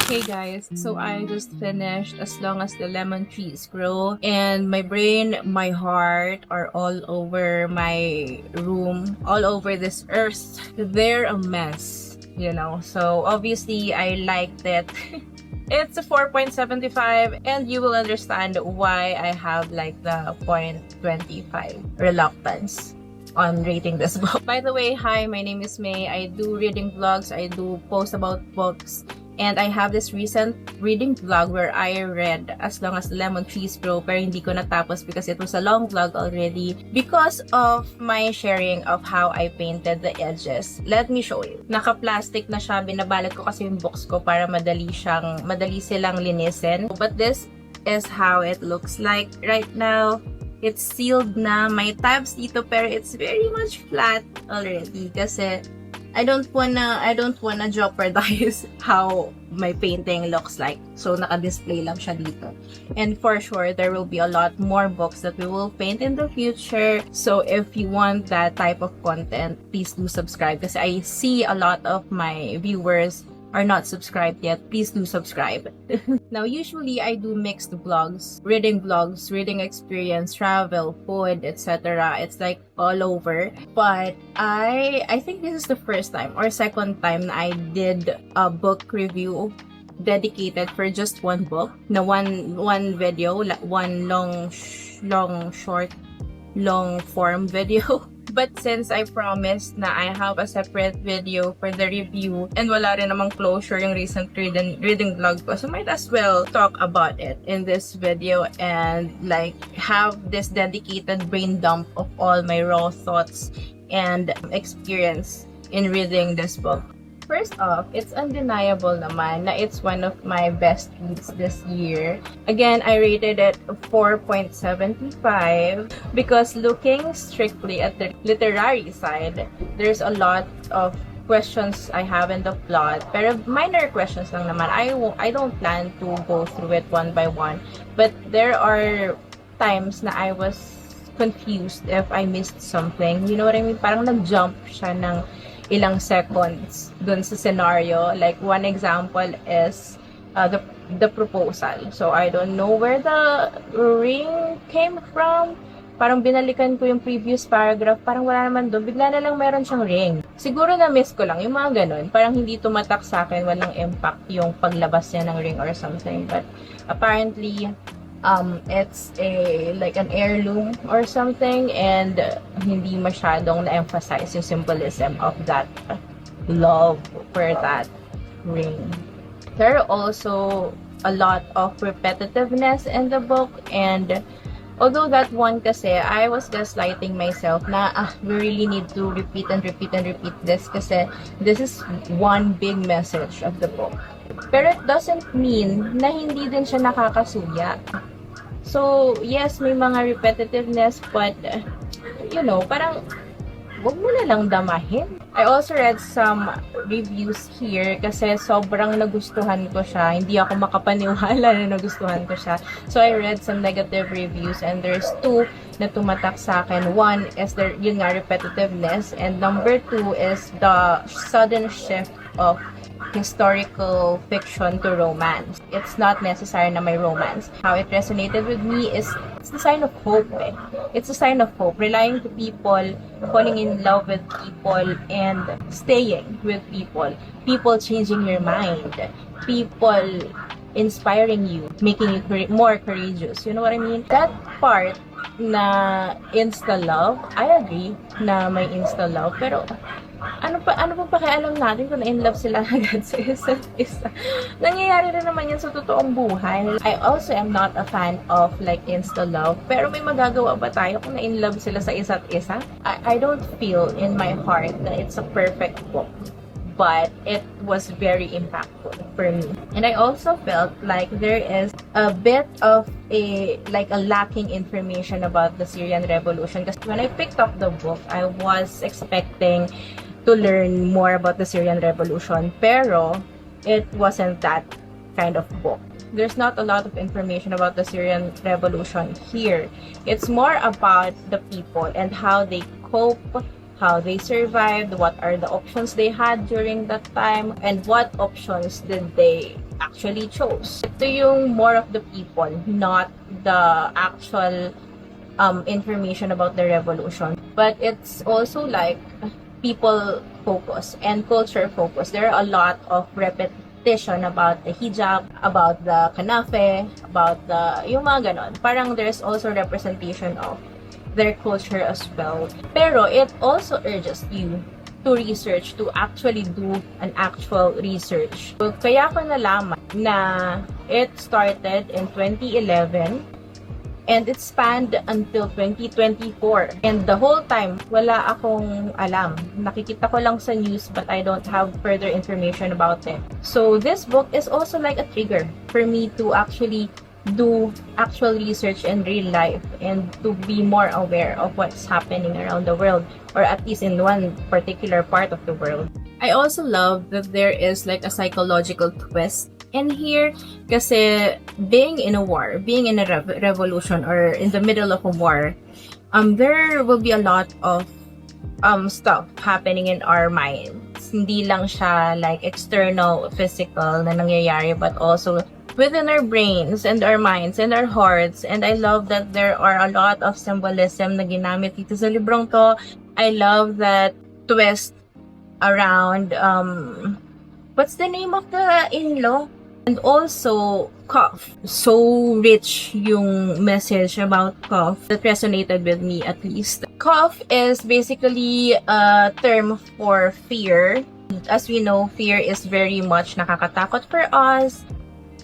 Hey guys, so I just finished As Long as the Lemon Trees Grow, and my brain, my heart are all over my room, all over this earth. They're a mess, so obviously I liked it. It's a 4.75 and you will understand why I have like the 0.25 reluctance on rating this book. By the way, hi, my name is May. I do reading vlogs, I do post about books, and I have this recent reading vlog where I read As Long as the Lemon Trees Grow, pero hindi ko natapos because it was a long vlog already because of my sharing of how I painted the edges. Let me show you. Naka-plastic na siya, binabalot ko kasi yung books ko para madali silang linisin. But this is how it looks like right now. It's sealed na, may tabs dito pero it's very much flat already kasi I don't wanna jeopardize how my painting looks like. So, naka-display lang siya dito. And for sure, there will be a lot more books that we will paint in the future. So, if you want that type of content, please do subscribe. Kasi I see a lot of my viewers are not subscribed yet. Please do subscribe. Now, usually I do mixed vlogs, reading experience, travel, food, etc. It's like all over. But I think this is the first time or second time na I did a book review dedicated for just one book. Na one video, one long form video. But since I promised na I have a separate video for the review and wala rin namang closure yung recent reading vlog ko, so might as well talk about it in this video and like have this dedicated brain dump of all my raw thoughts and experience in reading this book. First off, it's undeniable naman na it's one of my best reads this year. Again, I rated it 4.75 because looking strictly at the literary side, there's a lot of questions I have in the plot. Pero minor questions lang naman. I don't plan to go through it one by one. But there are times na I was confused if I missed something. You know what I mean? Parang nag-jump siya ng ilang seconds dun sa scenario. Like, one example is the proposal. So, I don't know where the ring came from. Parang binalikan ko yung previous paragraph. Parang wala naman doon. Bigla na lang meron siyang ring. Siguro na-miss ko lang. Yung mga ganun. Parang hindi tumatak sa akin. Walang impact yung paglabas niya ng ring or something. But, apparently, it's like an heirloom or something, and hindi masyadong na-emphasize yung symbolism of that love for that ring. There are also a lot of repetitiveness in the book, and although that one kasi, I was gaslighting myself na we really need to repeat and repeat and repeat this kasi this is one big message of the book. Pero it doesn't mean na hindi din siya nakakasuya. So, yes, may mga repetitiveness, but, parang, wag mo na lang damahin. I also read some reviews here kasi sobrang nagustuhan ko siya. Hindi ako makapaniwala na nagustuhan ko siya. So, I read some negative reviews and there's two na tumatak sa akin. One is yun nga, repetitiveness, and number two is the sudden shift of historical fiction to romance. It's not necessary na may romance. How it resonated with me is it's a sign of hope. It's a sign of hope. Relying to people, falling in love with people, and staying with people. People changing your mind. People inspiring you, making you more courageous. You know what I mean? That part na insta-love, I agree na may insta-love, pero ano pa pakialam natin kung na-in love sila agad sa isa't isa? Nangyayari rin naman yan sa totoong buhay. I also am not a fan of like insta-love, pero may magagawa ba tayo kung na-in love sila sa isa't isa? I don't feel in my heart that it's a perfect book, but it was very impactful for me. And I also felt like there is a bit of a lacking information about the Syrian Revolution, because when I picked up the book, I was expecting to learn more about the Syrian Revolution, pero it wasn't that kind of book. There's not a lot of information about the Syrian Revolution here. It's more about the people and how they cope, how they survived, what are the options they had during that time, and what options did they actually chose. Ito yung more of the people, not the actual information about the revolution. But it's also like people focus and culture focus. There are a lot of repetition about the hijab, about the kanafe, about the yung mga ganon. Parang there's also representation of their culture as well. Pero it also urges you to research, to actually do an actual research. So, kaya ko nalaman na it started in 2011 and it spanned until 2024. And the whole time, wala akong alam. Nakikita ko lang sa news but I don't have further information about it. So this book is also like a trigger for me to actually do actual research in real life and to be more aware of what's happening around the world, or at least in one particular part of the world. I also love that there is like a psychological twist in here kasi being in a war, being in a revolution or in the middle of a war, there will be a lot of stuff happening in our minds. Hindi lang siya like external, physical na nangyayari, but also within our brains and our minds and our hearts. And I love that there are a lot of symbolism na ginamit dito sa librong to. I love that twist around what's the name of the in-law? And also cough. So rich yung message about cough that resonated with me, at least. Cough is basically a term for fear. As we know, fear is very much nakakatakot for us.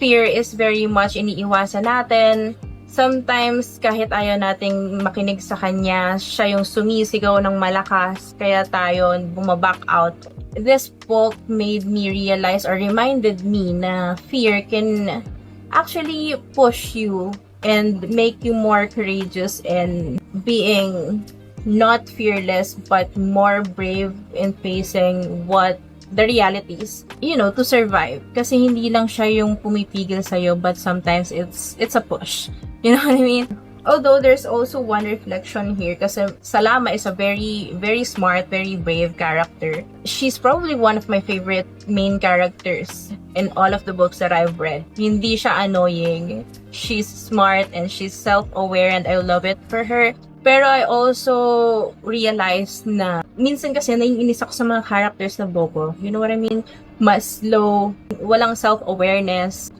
Fear is very much iniiwasan natin. Sometimes, kahit ayaw nating makinig sa kanya, siya yung sumisigaw ng malakas, kaya tayo bumaback out. This book made me realize or reminded me na fear can actually push you and make you more courageous and being not fearless but more brave in facing what the realities, you know, to survive. Kasi hindi lang siya yung pumipigil sa'yo, but sometimes it's a push. You know what I mean? Although there's also one reflection here kasi Salama is a very, very smart, very brave character. She's probably one of my favorite main characters in all of the books that I've read. Hindi siya annoying. She's smart and she's self-aware and I love it for her. Pero I also realized na minsan kasi naiinis ako sa mga characters na bobo. You know what I mean? Mas slow, walang self-awareness.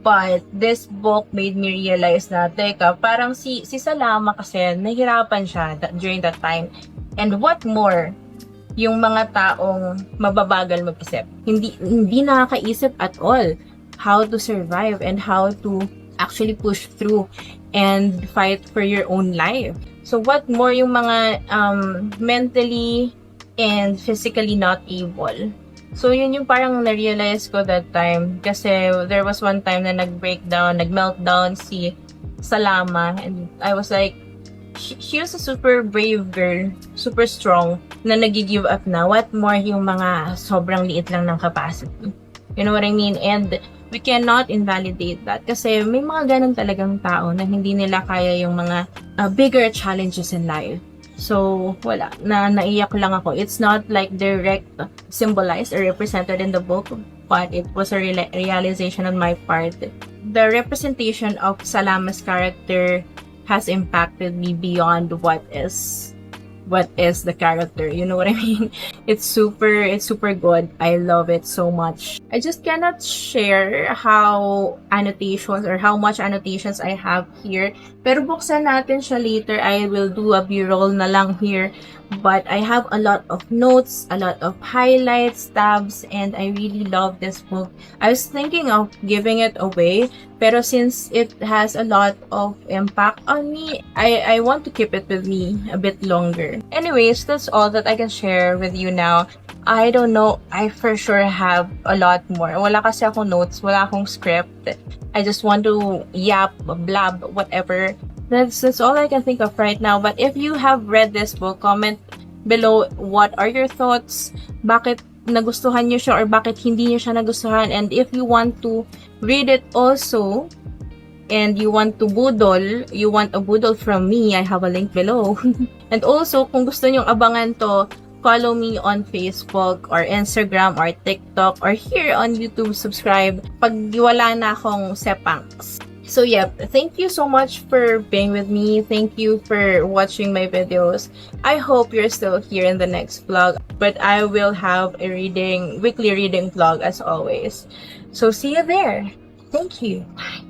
But this book made me realize na, teka, parang si Salama kasi nahirapan siya during that time. And what more, yung mga taong mababagal mag-isip. Hindi nakakaisip at all how to survive and how to actually push through and fight for your own life. So what more yung mga mentally and physically not able. So yun yung parang na-realize ko that time kasi there was one time na nag-meltdown si Salama and I was like, she was a super brave girl, super strong na nag-give up na. What more yung mga sobrang liit lang ng capacity. You know what I mean? And we cannot invalidate that kasi may mga ganun talagang tao na hindi nila kaya yung mga bigger challenges in life. So, wala. Naiyak lang ako. It's not like direct symbolized or represented in the book, but it was a realization on my part. The representation of Salama's character has impacted me beyond what is the character. You know what I mean? It's super good. I love it so much. I just cannot share how annotations or how much annotations I have here. Pero buksan natin siya later. I will do a b-roll na lang here. But I have a lot of notes, a lot of highlights, tabs, and I really love this book. I was thinking of giving it away, pero since it has a lot of impact on me, I want to keep it with me a bit longer. Anyways, that's all that I can share with you now. I don't know, I for sure have a lot more. Wala kasi akong notes, wala akong script. I just want to yap, blab, whatever. That's all I can think of right now. But if you have read this book, comment below what are your thoughts, bakit nagustuhan niyo siya or bakit hindi niyo siya nagustuhan. And if you want to read it also, and you want a budol from me, I have a link below. And also, kung gusto niyong abangan to, follow me on Facebook or Instagram or TikTok or here on YouTube, subscribe pag wala na akong sepangs. So yeah, thank you so much for being with me. Thank you for watching my videos. I hope you're still here in the next vlog, but I will have a weekly reading vlog as always. So see you there. Thank you. Bye.